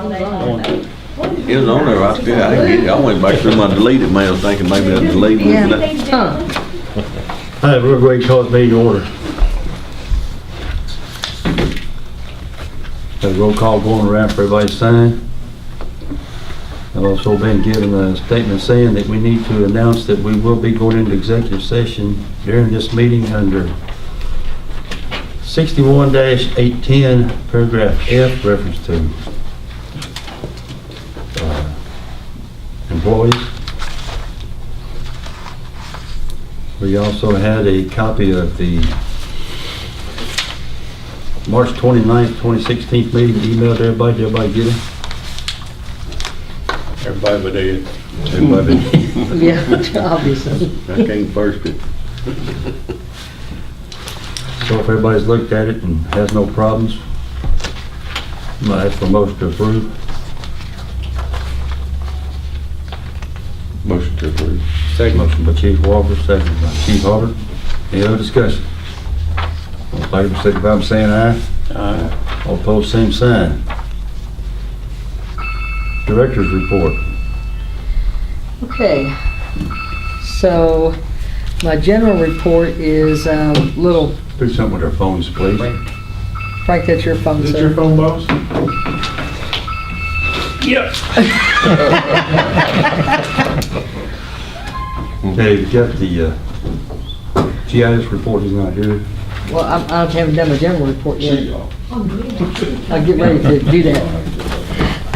It was on there, I still, I didn't get it. I went back through my deleted mail thinking maybe I deleted it. Huh. All right, we're going to call the meeting to order. Have a roll call going around for everybody to sign. I've also been given a statement saying that we need to announce that we will be going into executive session during this meeting under 61-810, paragraph F, reference to employees. We also had a copy of the March 29th, 2016 meeting emailed to everybody. Did everybody get it? Everybody but Ed. Everybody? Yeah, obviously. I can't burst it. So if everybody's looked at it and has no problems, I'm gonna ask for a motion to approve. Motion to approve. Second. Motion by Chief Walker, second by Chief Hubbard. Any other discussion? All in favor, signify by saying aye. Aye. All opposed, same sign. Director's report. Okay, so my general report is little, Do something with our phones, please. Frank, that's your phone, Is sir. it your phone, boss? Okay, you got the GIS report, he's not here. Well, I haven't done my general report yet. I'll get ready to do that.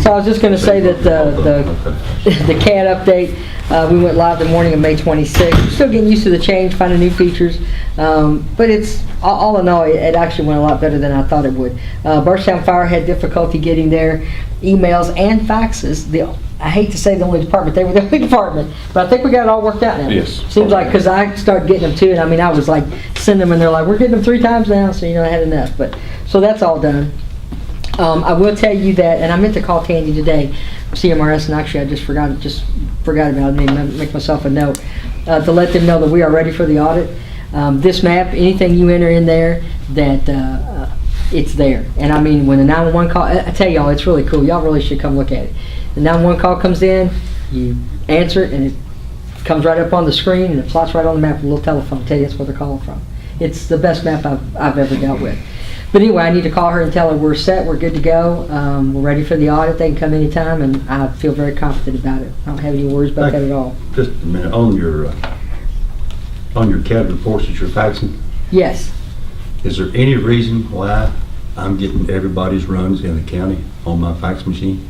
So I was just gonna say that the CAD update, we went live the morning of May 26th. We're still getting used to the change, finding new features. But it's, all in all, it actually went a lot better than I thought it would. Burstown Fire had difficulty getting their emails and faxes. I hate to say the only department, they were the only department, but I think we got it all worked out now. Yes. Seems like, because I started getting them too, and I mean, I was like, send them, and they're like, we're getting them 3 times now, so you know, I had enough. But, so that's all done. I will tell you that, and I meant to call Tandy today, CMRS, and actually I just forgot about it. I didn't make myself a note to let them know that we are ready for the audit. This map, anything you enter in there, that it's there. And I mean, when the 911 call, I tell y'all, it's really cool. Y'all really should come look at it. The 911 call comes in, you answer it, and it comes right up on the screen, and it plots right on the map with a little telephone, tell you that's where they're calling from. It's the best map I've ever dealt with. But anyway, I need to call her and tell her we're set, we're good to go, we're ready for the audit, they can come anytime, and I feel very confident about it. I don't have any worries about that at all. Just a minute, on your CAD reports that you're faxing, Yes. is there any reason why I'm getting everybody's runs in the county on my fax machine?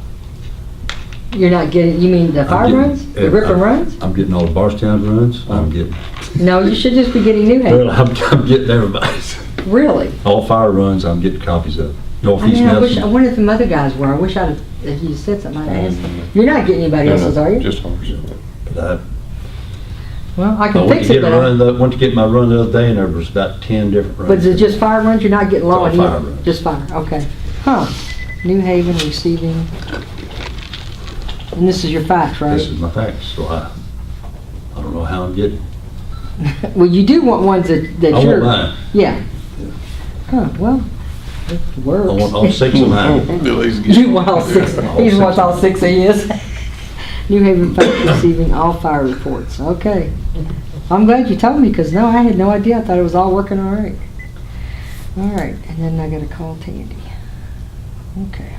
You're not getting, you mean the I'm fire getting runs? The Ripon runs? I'm getting all the Barstown runs. I'm getting, No, you should just be getting New well, Haven. I'm getting everybody's. Really? All fire runs, I'm getting copies of. I Northeast mean, I Nelson. wonder if the other guys were. I wish if you said something, I'd ask. You're not getting anybody else's, are you? Just ours. But Well, I I can went fix to it, get a run, went to get my run the other day, and there was about 10 different runs. but is it just fire runs? You're not getting law It's and all fire either? runs. Just fire, okay. Huh. New Haven receiving. And this is your fax, right? This is my fax, so I don't know how I'm getting. Well, you do want ones that I you're. want mine. Yeah. Huh, well, it works. I want all 6 of mine. You want all 6, he wants all 6 of his. New Haven fax receiving all fire reports, okay. I'm glad you told me, because no, I had no idea. I thought it was all working all right. All right, and then I gotta call Tandy. Okay.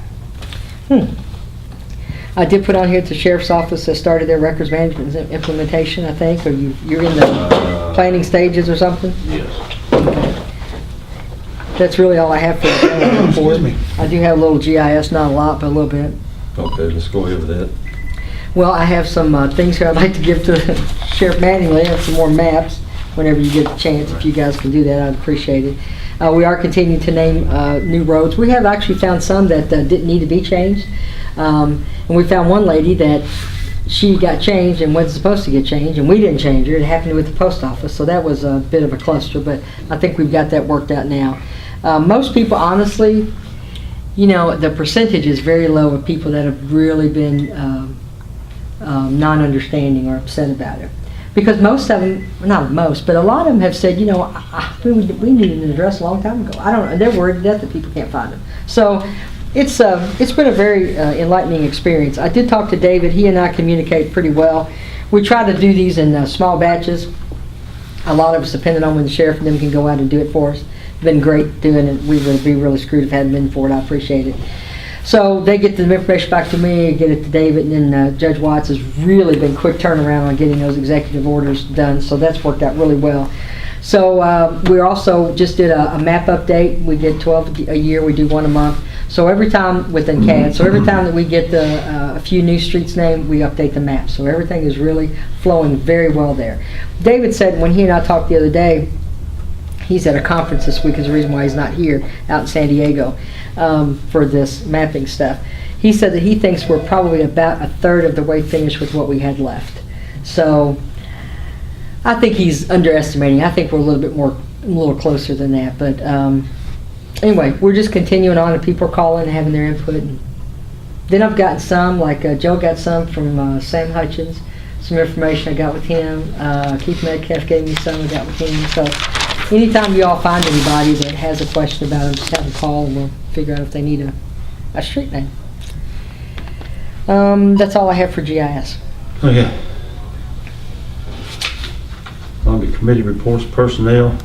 I did put on here that the sheriff's office has started their records management implementation, I think, or you're in the planning stages or something? Yes. Okay. That's really all I have for the report. I do have a little GIS, not a lot, but a little bit. Okay, let's go over that. Well, I have some things here I'd like to give to Sheriff Mattingly. I have some more maps whenever you get the chance. If you guys can do that, I'd appreciate it. We are continuing to name new roads. We have actually found some that didn't need to be changed. And we found one lady that she got changed and wasn't supposed to get changed, and we didn't change her. It happened with the post office, so that was a bit of a cluster, but I think we've got that worked out now. Most people, honestly, you know, the percentage is very low of people that have really been non-understanding or upset about it. Because most of them, not most, but a lot of them have said, you know, we needed an address a long time ago. I don't know, they're worried to death that people can't find them. So it's been a very enlightening experience. I did talk to David. He and I communicate pretty well. We try to do these in small batches. A lot of us depending on when the sheriff and them can go out and do it for us. It's been great doing it. We would be really screwed if it hadn't been for it. I appreciate it. So they get the information back to me, get it to David, and then Judge Watts has really been quick turnaround on getting those executive orders done. So that's worked out really well. So we also just did a map update. We did 12 a year. We do one a month. So every time within CAD, so every time that we get a few new streets named, we update the map. So everything is really flowing very well there. David said when he and I talked the other day, he's at a conference this week is the reason why he's not here out in San Diego for this mapping stuff. He said that he thinks we're probably about a third of the way finished with what we had left. So I think he's underestimating. I think we're a little closer than that. But anyway, we're just continuing on, and people are calling and having their input. And then I've gotten some, like Joe got some from Sam Hutchins, some information I got with him. Keith Metcalf gave me some I got with him. So anytime you all find anybody that has a question about them, just have a call and we'll figure out if they need a street name. That's all I have for GIS. Okay. On the committee reports, personnel.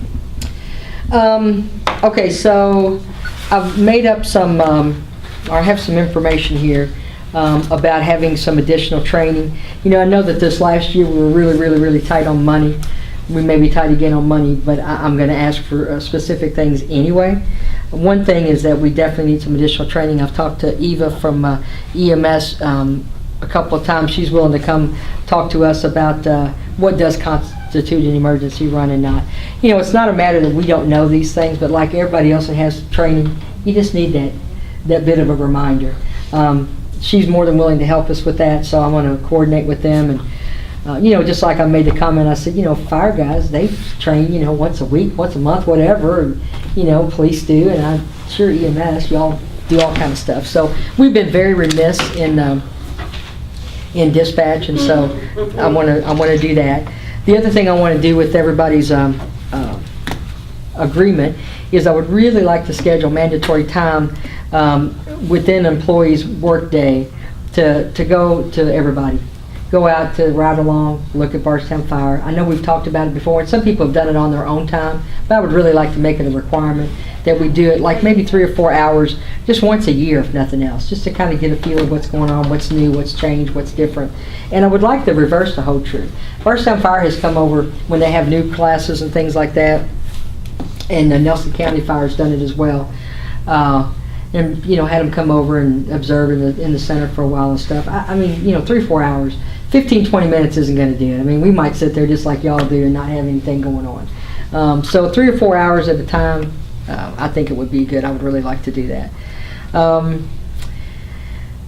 Okay, so I've made up some, or I have some information here about having some additional training. You know, I know that this last year we were really tight on money. We may be tight again on money, but I'm going to ask for specific things anyway. One thing is that we definitely need some additional training. I've talked to Eva from EMS a couple of times. She's willing to come talk to us about what does constitute an emergency run and not. You know, it's not a matter that we don't know these things, but like everybody else that has training, you just need that bit of a reminder. She's more than willing to help us with that, so I'm going to coordinate with them. And you know, just like I made the comment, I said, you know, fire guys, they train, you know, once a week, once a month, whatever, and, you know, police do, and I'm sure EMS, y'all do all kind of stuff. So we've been very remiss in dispatch, and so I want to do that. The other thing I want to do with everybody's agreement is I would really like to schedule mandatory time within employees' work day to go to everybody. Go out to ride along, look at Bardstown Fire. I know we've talked about it before, and some people have done it on their own time, but I would really like to make it a requirement that we do it like maybe 3 or 4 hours, just once a year if nothing else, just to kind of get a feel of what's going on, what's new, what's changed, what's different. And I would like to reverse the whole truth. Bardstown Fire has come over when they have new classes and things like that, and Nelson County Fire has done it as well. And you know, had them come over and observe in the center for a while and stuff. I mean, you know, 3 or 4 hours, 15-20 minutes isn't going to do it. I mean, we might sit there just like y'all do and not have anything going on. So 3 or 4 hours at a time, I think it would be good. I would really like to do that.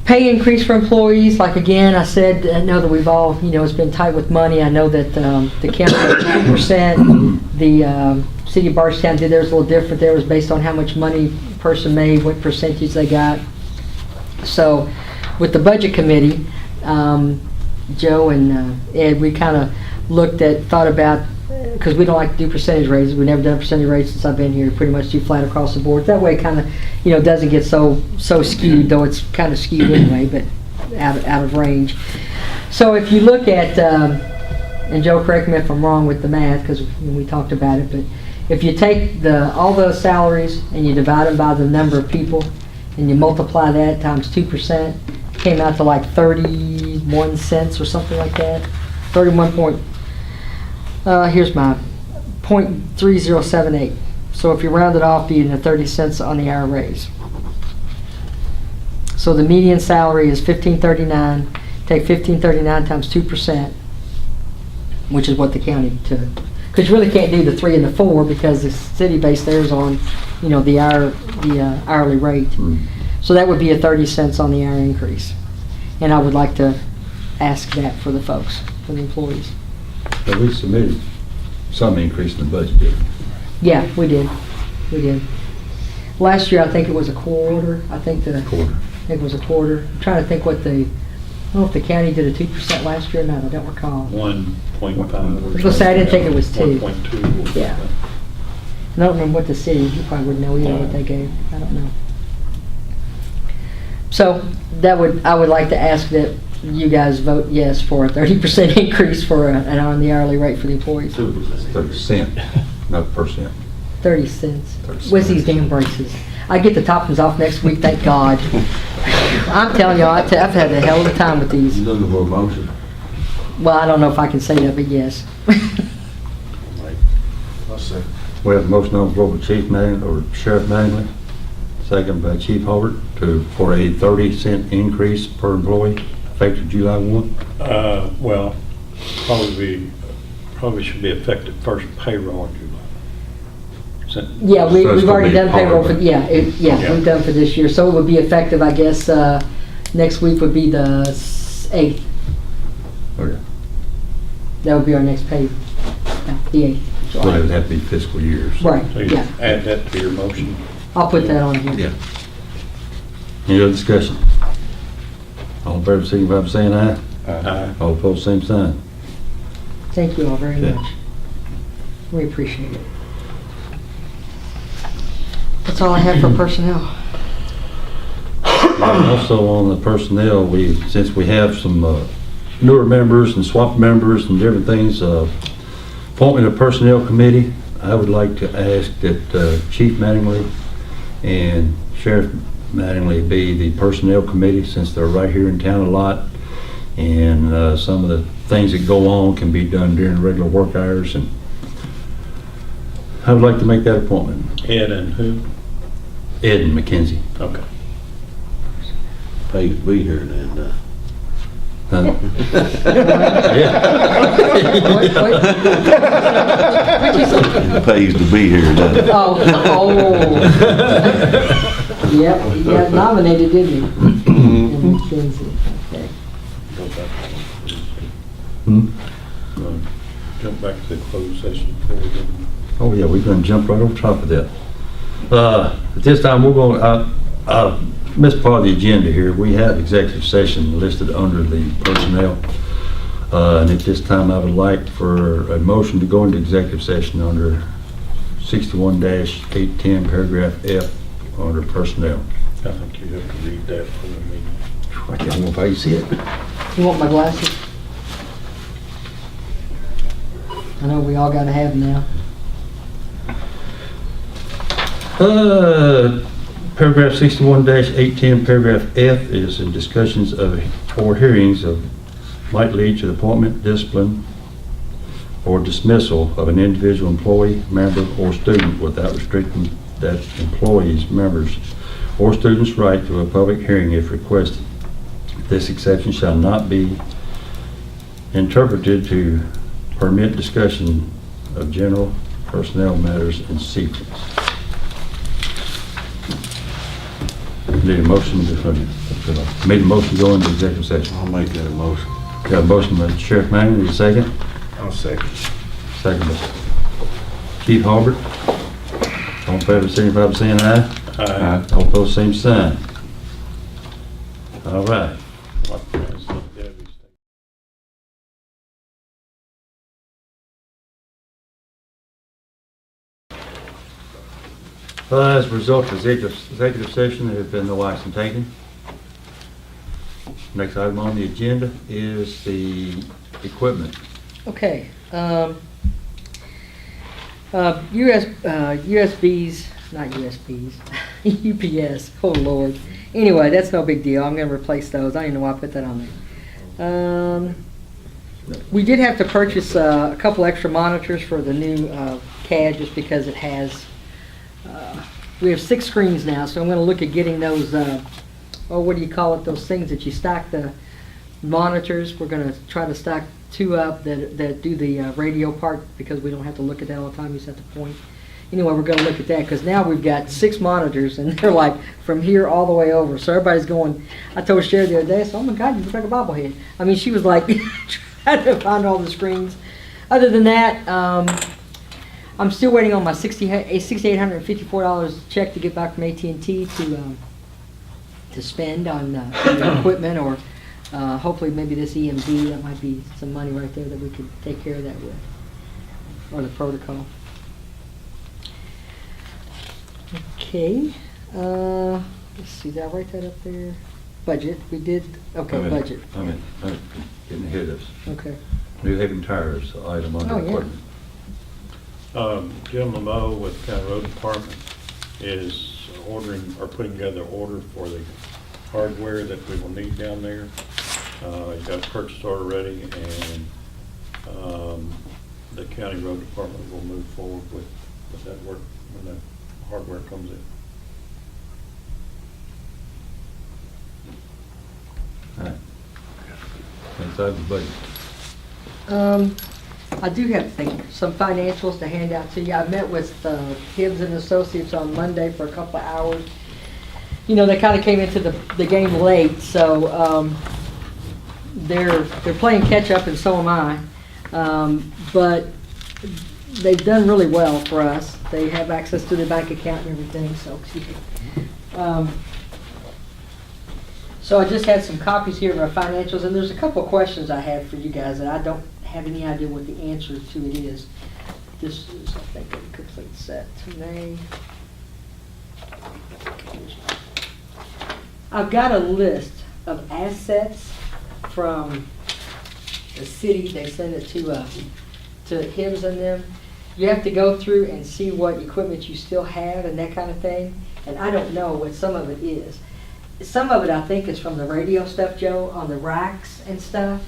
Pay increase for employees, like again, I said, I know that we've all, you know, it's been tight with money. I know that the county at 2%, the city of Bardstown did theirs a little different. There was based on how much money a person made, what percentage they got. So with the budget committee, Joe and Ed, we kind of thought about, because we don't like to do percentage raises. We've never done a percentage raise since I've been here. Pretty much do flat across the board. That way it kind of, you know, doesn't get so skewed, though it's kind of skewed anyway, but out of range. So if you look at, and Joe, correct me if I'm wrong with the math, because we talked about it, but if you take all those salaries and you divide them by the number of people, and you multiply that times 2%, came out to like 31 cents or something like that. 31 point. Here's my 0.3078. So if you round it off, you're in 30 cents on the hour raise. So the median salary is $15.39. Take $15.39 times 2%, which is what the county took. Because you really can't do the 3 and the 4 because the city based theirs on, you know, the hourly rate. So that would be a 30 cents on the hour increase. And I would like to ask that for the folks, for the employees. But we submitted some increase in the budget, didn't we? Yeah, we did. We did. Last year, I think it was a quarter. I think it was a quarter. I'm trying to think what I don't know if the county did a 2% last year or not. I don't recall. 1.5. I was going to say, I didn't think it was 2. 1.2. Yeah. I don't remember what the city, you probably wouldn't know either what they gave. I don't know. So I would like to ask that you guys vote yes for a 30% increase for on the hourly rate for the employees. 30%, not percent. 30 cents. 30 Where's these damn braces? I get the toppings off next week, thank God. I'm telling y'all, I've had a hell of a time with these. You looking for a motion? Well, I don't know if I can say that, but yes. I'll say. We have a motion on the floor by Chief or Sheriff Mattingly, second by Chief Hobart, for a 30-cent increase per employee, effective July 1. Well, probably should be effective first payroll in July. Yeah, So it's we've gonna already be done payroll for, part of it. yeah, Yeah. we've done for this year. So it would be effective, I guess, next week would be the 8th. Okay. That would be our next pay, the 8th. So it would have to be fiscal years. Right, So you yeah. add that to your motion. I'll put that on here. Yeah. Any other discussion? All in favor, signify by saying aye. Aye. All opposed, same sign. Thank you all very Okay. much. We appreciate it. That's all I have for personnel. And also on the personnel, since we have some newer members and swap members and different things, appointment of personnel committee, I would like to ask that Chief Mattingly and Sheriff Mattingly be the personnel committee, since they're right here in town a lot. And some of the things that go on can be done during regular work hours, and I would like to make that appointment. Ed and who? Ed and McKenzie. Okay. Pays to be here then, Huh? It pays to be here, doesn't it? Oh. Yep, he got nominated, didn't he? And McKenzie, okay. Go back. Hmm? Jump back to the closed session before we go. Oh, yeah, we're gonna jump right over top of that. At this time, we're gonna, missed part of the agenda here. We have executive session listed under the personnel. And at this time, I would like for a motion to go into executive session under 61-810, paragraph F, under personnel. I think you have to read that for the meeting. I can't know if I can see it. You want my glasses? I know we all gotta have them now. Paragraph 61-810, paragraph F is in discussions of or hearings of might lead to the appointment, discipline, or dismissal of an individual employee, member, or student without restricting that employee's, members, or student's right to a public hearing if requested. This exception shall not be interpreted to permit discussion of general personnel matters in sequence. Need a motion to, made a motion to go into executive session. I'll make that a motion. Got a motion by Sheriff Manning, need a second? I'll second. Second by Chief Hobart. All in favor, signify by saying aye. Aye. All opposed, same sign. All right. What is Debbie's? As a result of executive session, there have been no action taken. Next item on the agenda is the equipment. Okay, USBs, not USBs, UPS, oh Lord. Anyway, that's no big deal, I'm gonna replace those, I don't even know why I put that on there. We did have to purchase a couple extra monitors for the new CAD just because it has, we have 6 screens now, so I'm gonna look at getting those, what do you call it, those things that you stack the monitors. We're gonna try to stack 2 up that do the radio part, because we don't have to look at that all the time, you just have to point. Anyway, we're gonna look at that, because now we've got 6 monitors, and they're like from here all the way over, so everybody's going. I told Sherry the other day, I said, oh my God, you look like a bobblehead. I mean, she was like trying to find all the screens. Other than that, I'm still waiting on my $6,854 check to get back from AT&T to spend on the equipment, or hopefully maybe this EMD, that might be some money right there that we could take care of that with, or the protocol. Okay, let's see, did I write that up there? budget, we did, okay, budget. I mean, getting ahead of us. Okay. New Haven Tires, item Oh, under yeah. equipment. Jim Lameau with County Road Department is ordering, or putting together an order for the hardware that we will need down there. He's got a purchase order ready, and the County Road Department will move forward with that work when the hardware comes in. All right. Inside the budget. I do have some financials to hand out to you. I met with Hibbs and Associates on Monday for a couple of hours. You know, they kind of came into the game late, so they're playing catch up, and so am I. But they've done really well for us. They have access to their bank account and everything. So, excuse me. So I just had some copies here of our financials, and there's a couple of questions I have for you guys that I don't have any idea what the answer to it is. This is, I think, a complete set today. I've got a list of assets from the city. They send it to Hibbs and them. You have to go through and see what equipment you still have and that kind of thing. And I don't know what some of it is. Some of it I think is from the radio stuff, Joe, on the racks and stuff.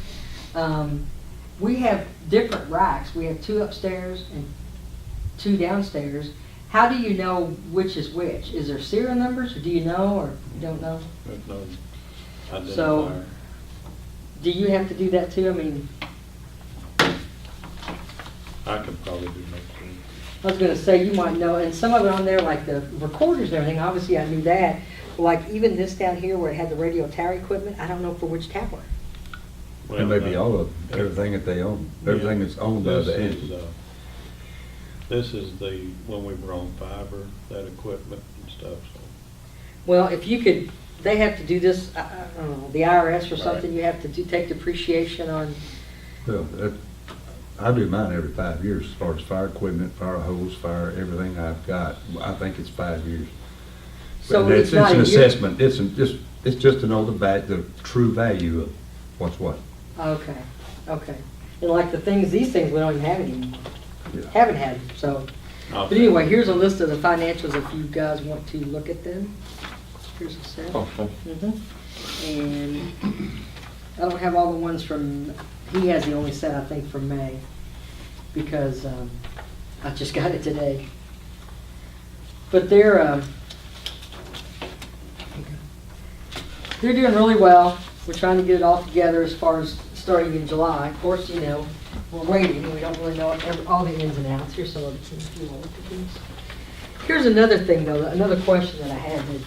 We have different racks. We have 2 upstairs and 2 downstairs. How do you know which is which? Is there serial numbers, or do you know, or you don't know? There's no identifier. So, do you have to do that too? I mean, I could probably do next week. I was going to say you might know, and some of it on there, like the recorders and everything, obviously I knew that. Like even this down here where it had the radio tower equipment, I don't know for which tower. It may be all of them, everything that they own, everything that's owned by the entity. This is when we were on fiber, that equipment and stuff, so. Well, if you could, they have to do this, I don't know, the IRS or something, Right. you have to take depreciation on. Well, I do mine every 5 years as far as fire equipment, fire hose, fire, everything I've got. I think it's 5 years. So And it's not an a year? assessment. It's just to know the true value of what's what. Okay, okay. And like these things we don't even have anymore. Yeah. Haven't had, so. But anyway, here's a list of the financials if you guys want to look at them. Here's a set. Oh, thank And I don't have all the ones from, he has the only set I think from May, because I just got it today. But they're doing really well. We're trying to get it all together as far as starting in July. Of course, you know, we're waiting, and we don't really know all the ins and outs. Here's some of the things if you want to look at these. Here's another thing, though, another question that I had that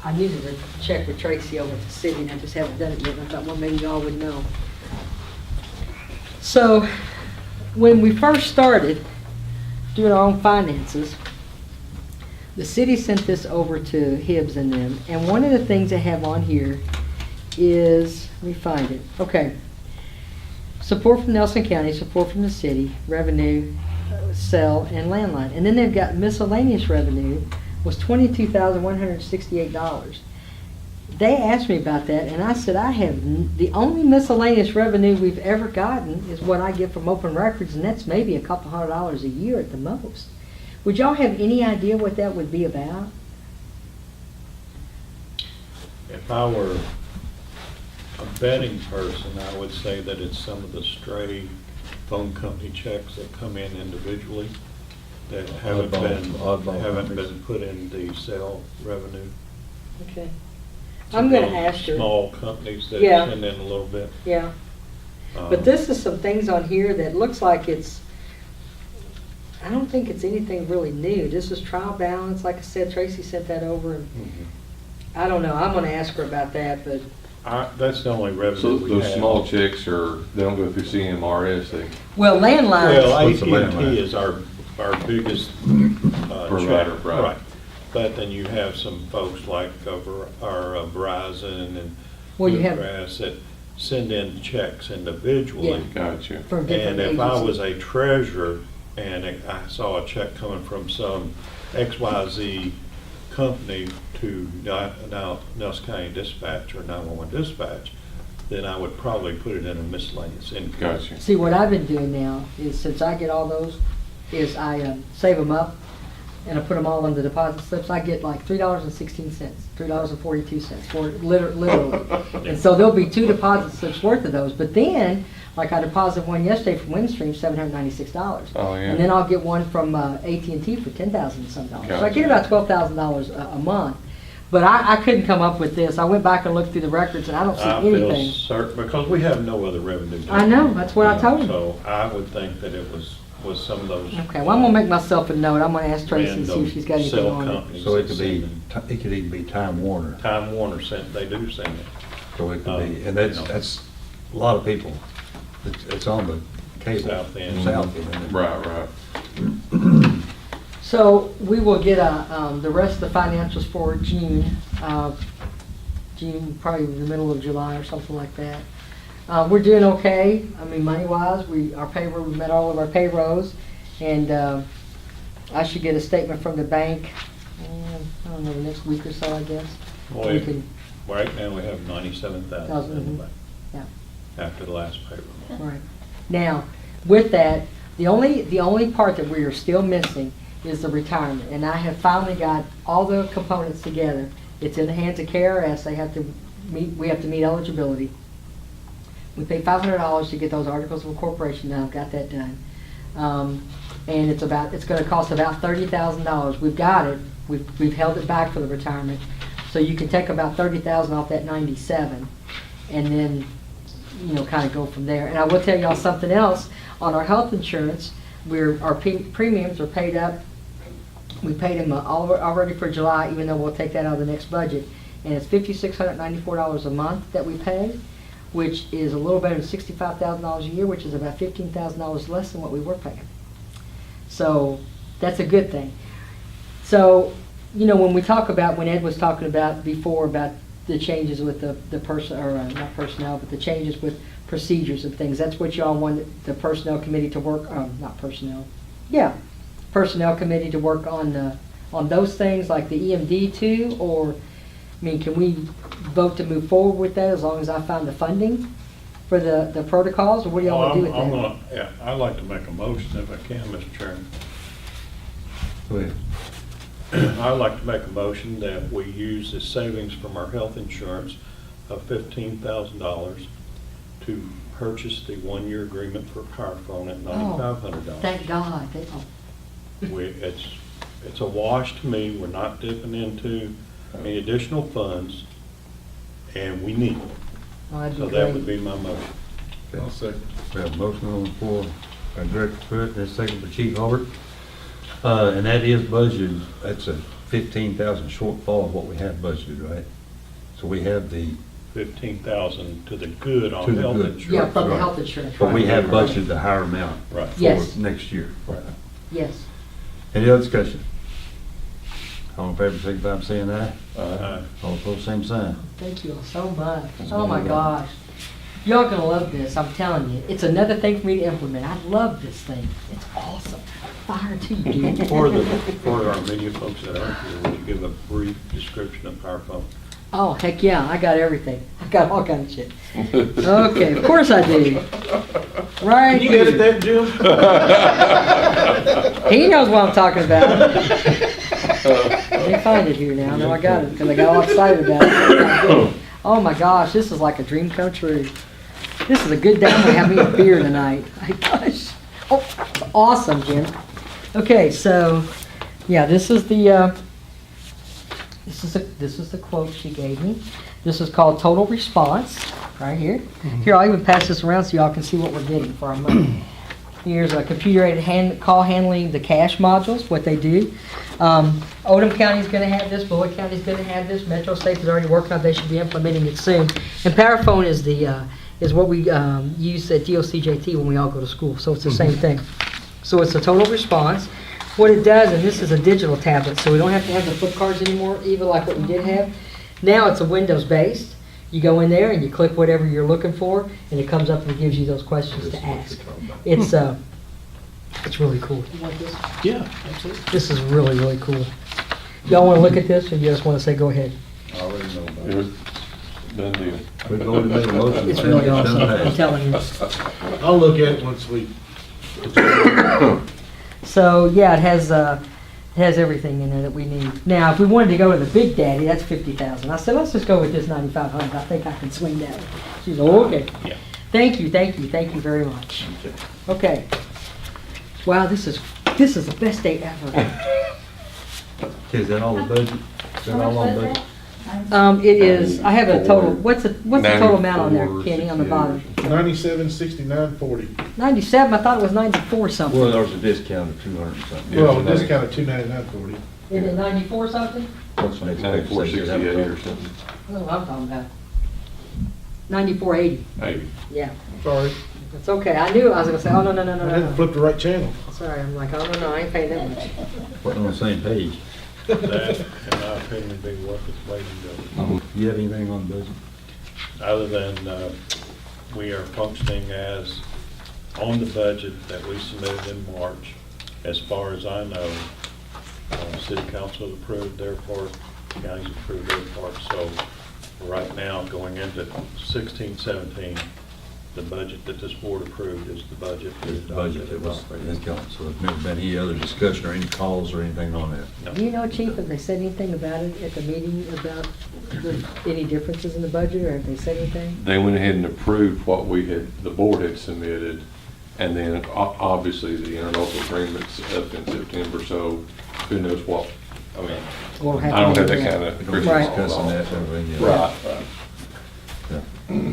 I needed to check with Tracy over at the city, and I just haven't done it yet. I thought, well, maybe y'all would know. So, when we first started doing our own finances, the city sent this over to Hibbs and them, and one of the things they have on here is, let me find it. Okay. Support from Nelson County, support from the city, revenue, cell, and landline. And then they've got miscellaneous revenue was $22,168. They asked me about that, and I said the only miscellaneous revenue we've ever gotten is what I get from Open Records, and that's maybe a couple $100 a year at the most. Would y'all have any idea what that would be about? If I were a betting person, I would say that it's some of the stray phone company checks that come in individually that haven't been put in the cell revenue. Okay. I'm going to ask her. Small companies that Yeah. send in a little bit. Yeah. But this is some things on here that looks like I don't think it's anything really new. This is trial balance. Like I said, Tracy sent that over. And I don't know. I'm going to ask her about that, but. That's the only revenue So we those have. small checks they don't go through CMRS, Well, landlines. Well, What's the AT&T landline? is our biggest Provider, check. right. But then you have some folks like Verizon and Well, you have- Bluegrass that send in checks individually. Yeah. Gotcha. From different And if I agencies. was a treasurer and I saw a check coming from some XYZ company to Nelson County Dispatch or 911 Dispatch, then I would probably put it in a miscellaneous income. Gotcha. See, what I've been doing now is, since I get all those, is I save them up and I put them all on the deposit slips. I get like $3.16, $3.42 for it, literally. And so there'll be 2 deposit slips worth of those. But then, like I deposited one yesterday from Windstream, $796. Oh, yeah. And then I'll get one from AT&T for $10,000 and some dollars. So I Gotcha. get about $12,000 a month. But I couldn't come up with this. I went back and looked through the records and I don't see I feel anything. certain, because we have no other revenue. I know, that's what I told him. So I would think that it was some of those. Okay, well, I'm gonna make myself a note. I'm gonna ask Tracy and see random if she's got anything cell on it. companies So it that could be, send it could even be Time Warner, Time Warner sent, they do send it. so it could be, and you know. that's a lot of people. It's on the cable. South end. South end. Right, right. So we will get the rest of the financials for June, probably the middle of July or something like that. We're doing okay. I mean, money-wise, we've met all of our payrolls, and I should get a statement from the bank, I don't know, the next week or so, I guess. Well, We can- right now, we have 97,000 in the bank Yeah. after the last payroll. Right. Now, with that, the only part that we are still missing is the retirement. And I have finally got all the components together. It's in the hands of KRS. We have to meet eligibility. We pay $500 to get those articles of incorporation done. I've got that done. And it's gonna cost about $30,000. We've got it. We've held it back for the retirement. So you can take about $30,000 off that 97 and then, kind of go from there. And I will tell y'all something else. On our health insurance, our premiums are paid up. We paid them already for July, even though we'll take that out of the next budget. And it's $5,694 a month that we pay, which is a little better than $65,000 a year, which is about $15,000 less than what we were paying. So that's a good thing. So, when Ed was talking about before about the changes with not personnel, but the changes with procedures and things, that's what y'all want the personnel committee to work, personnel committee to work on those things like the EMD too, or, can we vote to move forward with that as long as I find the funding for the protocols, or what do y'all want to do with that? I'd like to make a motion if I can, Mr. Chairman. Go ahead. I'd like to make a motion that we use the savings from our health insurance of $15,000 to purchase the one-year agreement for Powerphone at $9,500. Thank God. It's a wash to me. We're not dipping into any additional funds, and we need it. Oh, that'd be So that would great. be my motion. I'll second. We have a motion on the floor by Director Pruitt, and a second by Chief Hobart. And that is budgeted, that's a 15,000 shortfall of what we have budgeted, right? So we have the, 15,000 to the good To on the health good. insurance. Yeah, from the Right. health insurance. but we right. have budgeted the higher amount Right. for Yes. next year. Yes. Any other discussion? All in favor, signify by saying aye. Aye. All opposed, same sign. Thank you all so much. Oh my gosh. Y'all gonna love this, I'm telling you. It's another thing for me to implement. I love this thing. It's awesome. Fire to you, dude. For our media folks that aren't here, would you give a brief description of Powerphone? Oh, heck yeah, I got everything. I got all kinds of shit. Okay, of course I do. Right. You edit that, Jim? He knows what I'm talking about. Let me find it here now. No, I got it, because I got all excited about it. Oh my gosh, this is like a dream come true. This is a good day to have me a beer tonight. My gosh. Oh, awesome, Jim. Okay, so, yeah, this is the quote she gave me. This is called Total Response, right here. Here, I'll even pass this around so y'all can see what we're getting for our money. Here's a computer-aided call handling, the cash modules, what they do. Odom County's going to have this, Bullitt County's going to have this, Metro State is already working on it, they should be implementing it soon. And Powerphone is what we use at DOCJT when we all go to school, so it's the same thing. So it's a total response. What it does, and this is a digital tablet, so we don't have to have the flip cards anymore, even like what we did have. Now it's a Windows-based. You go in there and you click whatever you're looking for, and it comes up and gives you those questions to ask. It's really cool. You want this? Yeah, absolutely. This is really, really cool. Y'all wanna look at this, or you just wanna say go ahead? I already know about It it. was done deal. We've already made a motion. It's really awesome, I'm Done telling you. I'll look at it once we, So, yeah, it has everything in there that we need. Now, if we wanted to go with the Big Daddy, that's 50,000. I said, let's just go with this 9,500. I think I can swing that. She's like, okay. Yeah. Thank you very much. Okay. Wow, this is the best day ever. Okay, is that all the budget? Is that all on budget? It is, I have a total, what's the total amount on there, 94, Kenny, on the bottom? 97, 69, 40. 97, I thought it was 94 something. Well, there's a discount of 200 and something. Yeah, Well, so discount of 299, 40. Is it 94 something? What's the next page? 9468 or something. That's what I'm talking about. 94.80, Maybe. yeah. Sorry, It's okay, I knew, I was gonna say, oh, no, I didn't flip the right channel. Sorry, I'm like, oh, no, I ain't paying that much. We're on the same page. That, in my opinion, would be worth its weight in gold. You have anything on the budget? Other than, we are functioning as, on the budget that we submitted in March. As far as I know, city council approved their part, counties approved their part. So right now, going into 16, 17, the budget that this board approved is the budget. The budget that was, that's gone, so there's never been any other discussion or any calls or anything on that. Do you know, Chief, have they said anything about it at the meeting about any differences in the budget, or have they said anything? They went ahead and approved what the board had submitted, and then obviously the interlocal agreement's up in September, so who knows what, I mean, We'll have I don't to have do that that. kind of We're crystal gonna ball. be discussing that and everything. Yeah.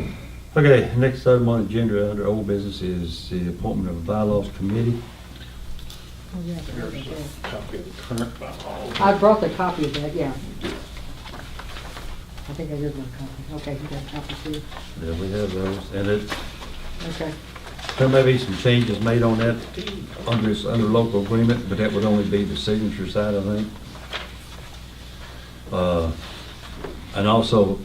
Right. Okay, next item on the agenda under old business is the appointment of a bylaws committee. Oh, yeah. Here's a copy of the current bylaws. I brought the copy of that, yeah. I think I did my copy. Okay, you got a copy too? Yeah, we have those, and Okay. there may be some changes made on that under local agreement, but that would only be the signature side, I think. And also,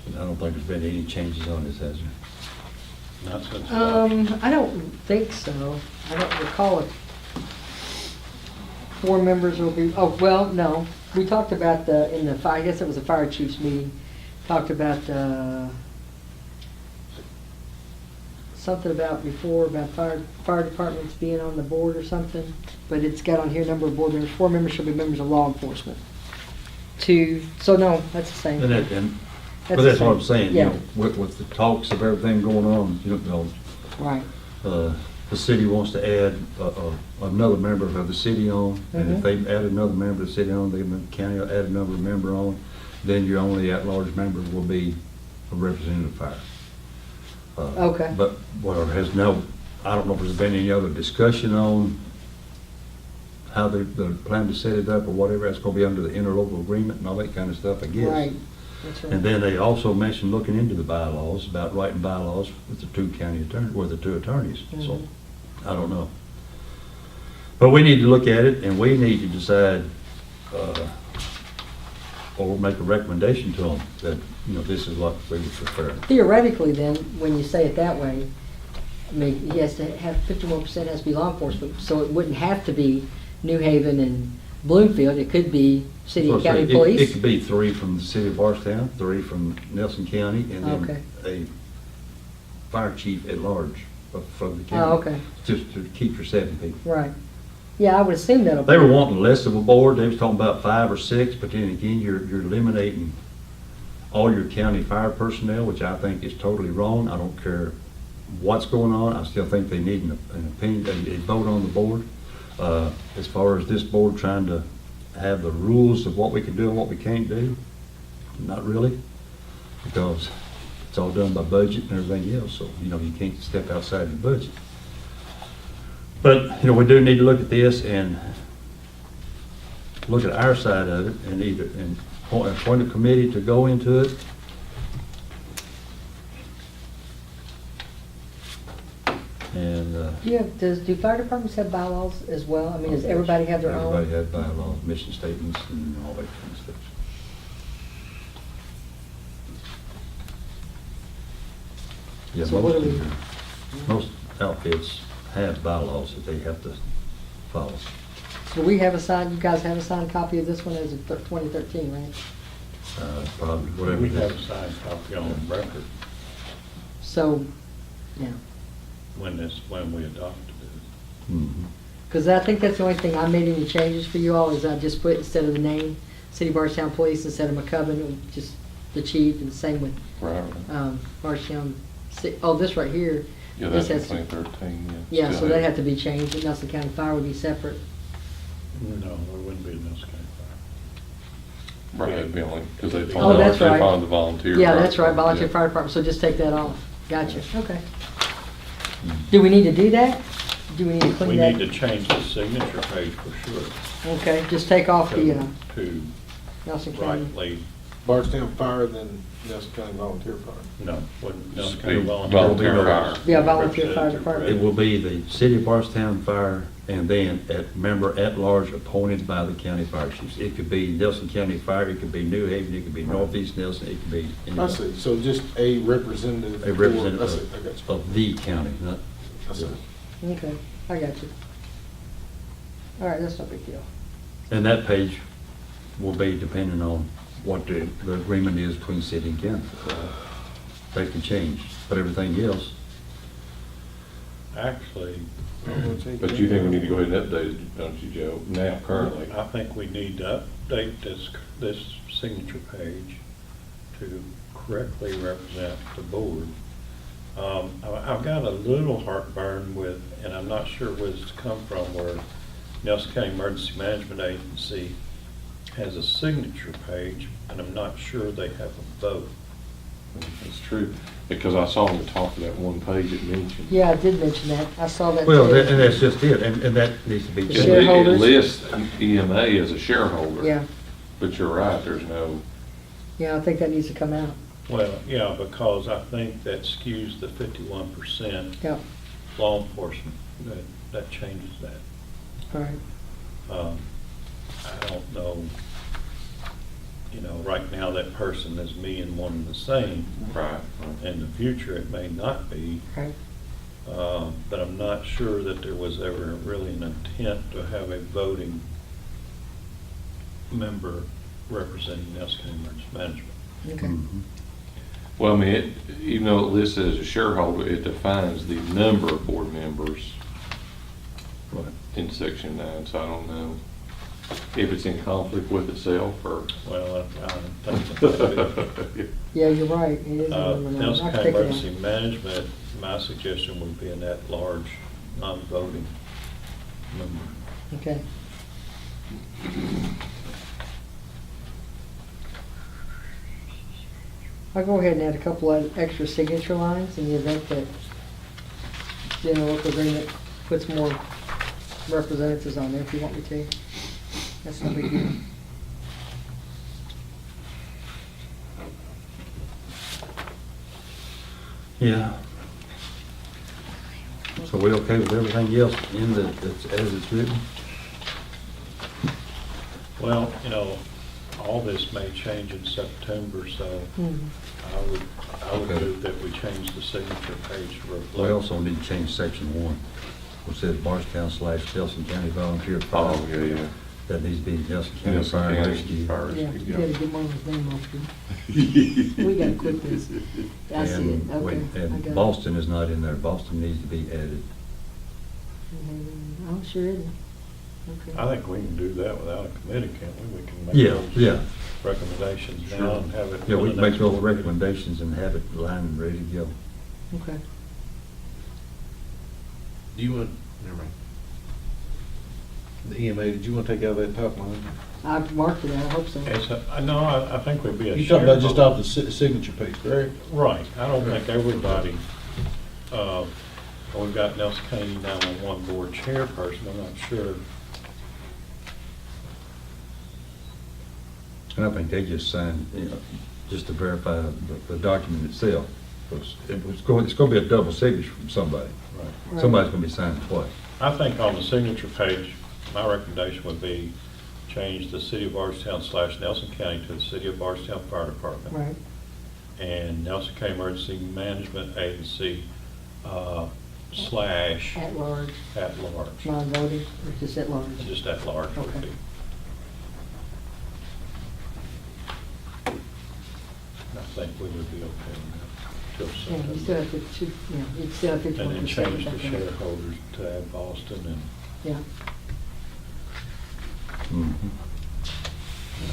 I don't think there's been any changes on this, has there? Not since. I don't think so. I don't recall it. 4 members will be, oh, well, no. We talked about in the fire, I guess it was a fire chief's meeting, talked about, something about before, about fire departments being on the board or something, but it's got on here, number of board members, 4 members shall be members of law enforcement. 2, so no, that's the same. But that's what I'm saying, you Yeah. know, with the talks of everything going on, you know, Right, the city wants to add another member of the city on, and if they add another member of the city on, the county will add another member on, then your only at-large member will be a representative fire. Okay. But what has no, I don't know if there's been any other discussion on how they plan to set it up or whatever. That's gonna be under the interlocal agreement and all that kind of stuff, I guess. right, that's right. And then they also mentioned looking into the bylaws, about writing bylaws with the 2 county attorneys, or the 2 attorneys, so, I don't know. But we need to look at it, and we need to decide, or make a recommendation to them that, you know, this is what we would prefer. Theoretically, then, when you say it that way, I mean, he has to have 51% has to be law enforcement, so it wouldn't have to be New Haven and Bloomfield. It could be city and So county it police. could be 3 from the city of Barstown, 3 from Nelson County, and Okay. then a fire chief at large from the county. Oh, okay, Just to keep your 7 people. right. Yeah, I would assume that'll be. They were wanting less of a board, they was talking about 5 or 6, but then again, you're eliminating all your county fire personnel, which I think is totally wrong. I don't care what's going on, I still think they need an opinion, a vote on the board. As far as this board trying to have the rules of what we can do and what we can't do, not really, because it's all done by budget and everything else, so, you know, you can't step outside the budget. But, you know, we do need to look at this and look at our side of it and appoint a committee to go into it. And do fire departments have bylaws as well? I mean, does everybody have their own? Everybody has bylaws, mission statements, and all that kind of stuff. Yeah, So what do we- most outfits have bylaws that they have to follow. Do we have a signed, you guys have a signed copy of this one as of 2013, right? Probably, whatever We it have a is. signed copy on record So, yeah. when we adopted it. Mhm. Because I think that's the only thing I made any changes for you all, is I just put, instead of the name, City of Bardstown Police, instead of McCubbin, just the chief, and the same with Right. Bardstown, oh, this right here. Yeah, this that's has in to- 2013, Yeah, Still so they have to be changed, and Nelson County Fire would be separate. No, there wouldn't be in this case. Right, it'd be only, because they Oh, that's right. found the volunteer. Yeah, that's right, volunteer Yeah. fire department, so just take that off. Gotcha, okay. Do we need to do that? Do we need to We clean that? need to change the signature page for sure. Okay, just take off the To Nelson County. rightly, Bardstown Fire, then Nelson County Volunteer Fire. no, wouldn't Nelson Be County Volunteer. volunteer fire. Yeah, volunteer fire Representative department. It will be the City of Bardstown Fire, and then member at large appointed by the county fire chiefs. It could be Nelson County Fire, it could be New Haven, it could be Northeast Nelson, it could be I anywhere. see, so just a representative. A representative I see, I got you. of the county, not. I see. Okay, I got you. All right, that's no big deal. And that page will be depending on what the agreement is between city and county. They can change, but everything else, Actually, But you think we need to go ahead and update it, don't you, Joe, now currently? I think we need to update this signature page to correctly represent the board. I've got a little heartburn with, and I'm not sure where it's come from, where Nelson County Emergency Management Agency has a signature page, and I'm not sure they have a vote. It's true, because I saw on the top of that one page it mentioned. Yeah, I did mention that. I saw that. well, too. and that's just it, and that needs to be The It changed. shareholders? lists EMA as a shareholder. Yeah, But you're right, there's no, yeah, I think that needs to come out. Well, yeah, because I think that skews the 51% Yeah, law enforcement, that changes that. all right. I don't know, right now that person is me and one and the same. right. In the future, it may not be, Right. but I'm not sure that there was ever really an intent to have a voting member representing Nelson County Emergency Management. Okay. Mhm. Well, I mean, even though it lists as a shareholder, it defines the number of board members Right. in section 9, so I don't know if it's in conflict with itself or. Well, I think Yeah, you're right. It is. Nelson I County take it out. Emergency Management, my suggestion would be an at-large, non-voting member. Okay. I'll go ahead and add a couple of extra signature lines in the event that general local agreement puts more representatives on there if you want me to. That's no big deal. Yeah. So we okay with everything else that's as it's written? Well, all this may change in September, so Mhm. I would Okay. move that we change the signature page to reflect. We also need to change section 1, which says Bardstown / Nelson County Volunteer Fire. Oh, yeah. That needs to be Nelson County Nelson Fire and County Rescue. Fire Yeah, Rescue, you yeah. gotta get Marlon's name off here. We gotta quit this. I see it, And okay. I And got it. Boston is not in there. Boston needs to be added. Oh, sure isn't. Okay. I think we can do that without a committee, can't we? We can make Yeah, those yeah. recommendations Sure. now and have it. Yeah, for we the can make next those board meeting. recommendations and have it lined and ready to go. Okay. Do you want, never mind. The EMA, did you want to take out that top line? I've marked it out, I hope so. No, I think we'd be a You talking about just shareholder. off the signature page, correct? Right, I don't think everybody, we've got Nelson County 911 board chairperson, I'm not sure. And I think they just signed, just to verify the document itself. It's gonna be a double signature from somebody. Right. Somebody's gonna be signing twice. I think on the signature page, my recommendation would be change the City of Bardstown / Nelson County to the City of Bardstown Fire Department. Right. And Nelson County Emergency Management Agency / At large, at large. non-voting, or just at large? Just at large would Okay. be. I think we would be okay with that till Yeah, you still September. have to, you still have 51%. And then change the I think. shareholders to add Boston, and Yeah, Mhm.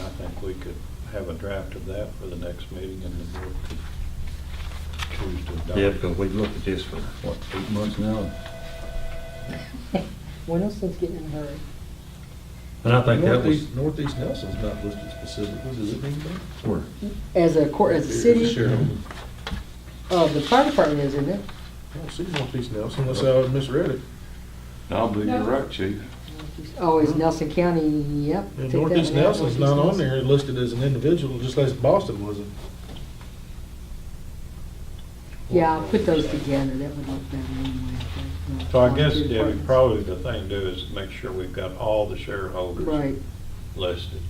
I think we could have a draft of that for the next meeting, and the board could choose to adopt. Yeah, because we've looked at this for, what, 8 months now? when else is getting in a hurry? And I think that was, Northeast Nelson's not listed specifically, does it mean that? where, As a court, as a city, Shareholder. the fire department is, isn't it? I don't see Northeast Nelson, unless I misread it. No, but you're right, chief. Oh, is Nelson County, yep. Yeah, take that Northeast one out, Nelson's not Northeast on Nelson. there listed as an individual, just as Boston wasn't. Yeah, I'll put those together, that would look better anyway. I think. So I guess, Two Debbie, departments. probably the thing to do is make sure we've got all the shareholders Right, listed.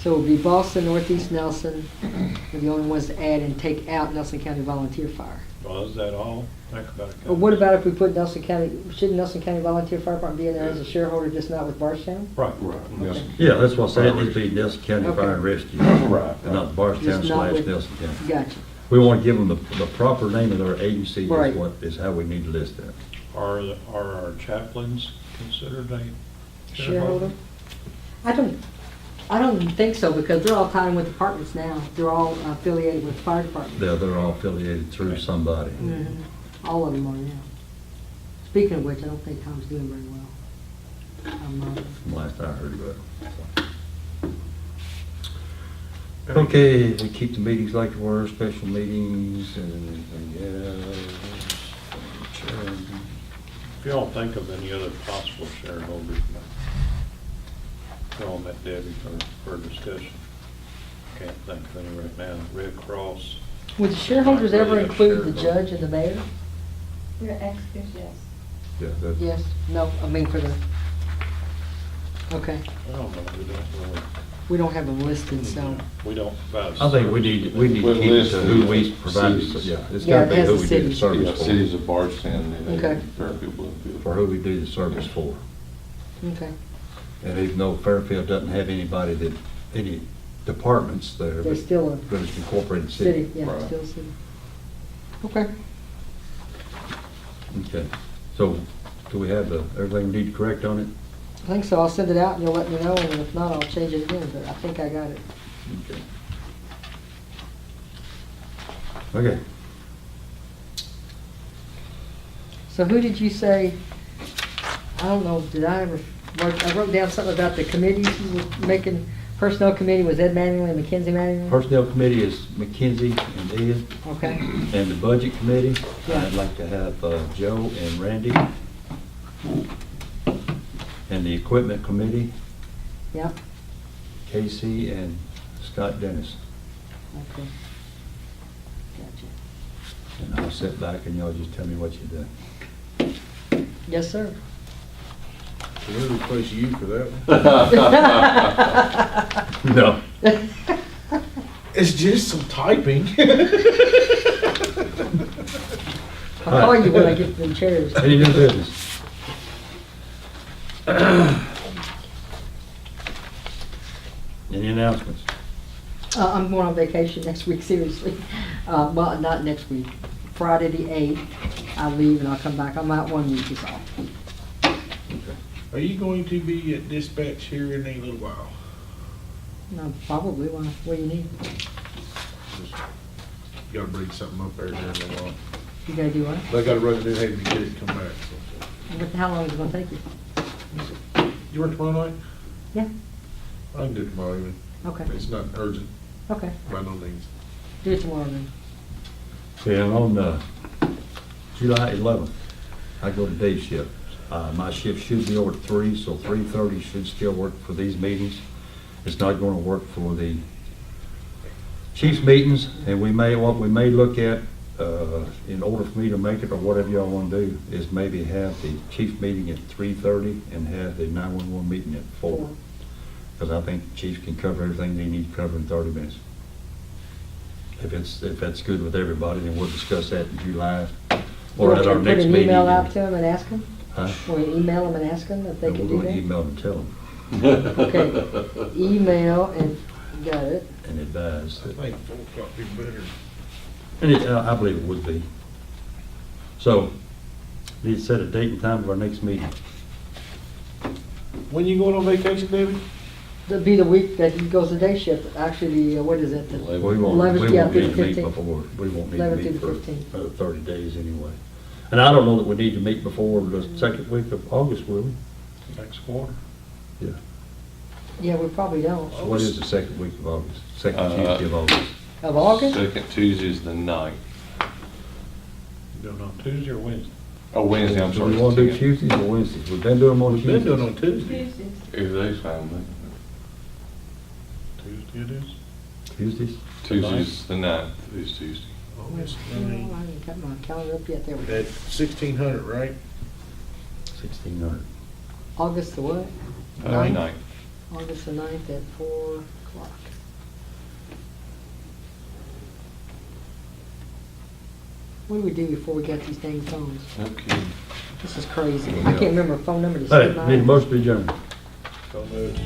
so it would be Boston, Northeast Nelson, are the only ones to add and take out Nelson County Volunteer Fire. Well, is that all? Think about it. But what about if we put Nelson County, shouldn't Nelson County Volunteer Fire Department be in there as a shareholder, just not with Bardstown? Right. Right. Yes. yeah, that's what I said, it needs to be Nelson County Okay. Fire and Rescue. Right. And not Bardstown Just not / with- Nelson County. Gotcha. We want to give them the proper name of their agency Right. is what, is how we need to list that. Are our chaplains considered a Shareholder? I don't think so, because they're all tied in with departments now. They're all affiliated with fire departments. They're all affiliated through somebody. Mhm. All of them are now. Speaking of which, I don't think Tom's doing very well. From last I heard about it. Okay, we keep the meetings like they were, special meetings, and, If y'all think of any other possible shareholders, throw them at Debbie for discussion. Can't think of any right now. Red Cross, Would the shareholders ever Really a include the shareholder. judge and the mayor? Your ex-officios, yes. yeah, that's, Yes, no, I mean for the, okay. I don't know, we don't really. We don't have them listed, so. We don't provide. I think we need to We'll keep it list to who we the provide, cities. yeah, it's Yeah, gotta it be has who the we do the cities. service Yeah, for. cities of Bardstown and Okay. Fairfield, Bloomfield. For who we do the service for. Okay, And even though Fairfield doesn't have anybody that, any departments there, they're still a but it's incorporated city, city. yeah, Right. still a city. Okay. Okay, so do we have everything we need to correct on it? I think so. I'll send it out and you'll let me know, and if not, I'll change it again, but I think I got it. Okay. Okay, So who did you say, I don't know, did I ever, I wrote down something about the committees you were making, personnel committee was Ed Mattingly and Mackenzie Mattingly? Personnel committee is McKenzie and Ed, Okay, and the budget committee, Yeah. I'd like to have Joe and Randy. And the equipment committee, yeah, Casey and Scott Dennis. okay. Gotcha. And I'll sit back and y'all just tell me what you do. Yes, sir. Can we replace you for that one? No. It's just some typing. I'll call you when I get them chairs. Any new business? Any announcements? I'm going on vacation next week, seriously. Well, not next week. Friday the 8th, I leave and I'll come back. I'm out 1 week is all. Are you going to be at dispatch here in a little while? No, probably. Why? What do you need? Just gotta bring something up there here in a little while. You gotta do what? But I gotta run to New Haven to get it and come back. How long is it gonna take you? You work tomorrow night? Yeah, I can do it tomorrow evening. okay, It's not urgent okay. by no means. Do it tomorrow then. Yeah, on July 11th, I go to day shift. My shift should be over at 3, so 3:30 should still work for these meetings. It's not going to work for the chiefs meetings, and what we may look at in order for me to make it, or whatever y'all wanna do, is maybe have the chief meeting at 3:30 and have the 911 meeting at 4. Because I think the chief can cover everything they need to cover in 30 minutes. If that's good with everybody, then we'll discuss that in July, or at our Put next an meeting. email out to them and ask them? Huh? Will you email them and ask them if they And can we're do gonna that? email and tell them, Okay, email and, got it. and advise. I think 4 o'clock be better. And I believe it would be. So, need to set a date and time of our next meeting. When you going on vacation, David? That'd be the week that he goes to day shift, actually, what is it? the- We won't, 11th, we yeah, won't through need the to meet 15th. before, we won't need to 11th meet through for the 15th. 30 days anyway. And I don't know that we need to meet before the second week of August, will we? Next quarter. Yeah. Yeah, we probably don't. So what is the second week of August? Second Uh, Tuesday of August? Of August? Second Tuesday is the 9th. Doing on Tuesday or Wednesday? Oh, Wednesday, I'm Do sorry. we want to do it's Tuesdays or Wednesdays? We've been doing them on We've been doing Tuesdays. on Tuesday. Tuesdays. If they's fine with me. Tuesday it is? Tuesdays? Tuesday's the 9th, is Tuesday. August No, I 9th. ain't got my calendar up yet, there we go. At 1600, right? 1600. August the what? 9th. August the 9th at 4 o'clock. What do we do before we got these dang phones? Okay. This is crazy. I can't remember a phone number to Hey, save need a mine. motion to adjourn. So moved.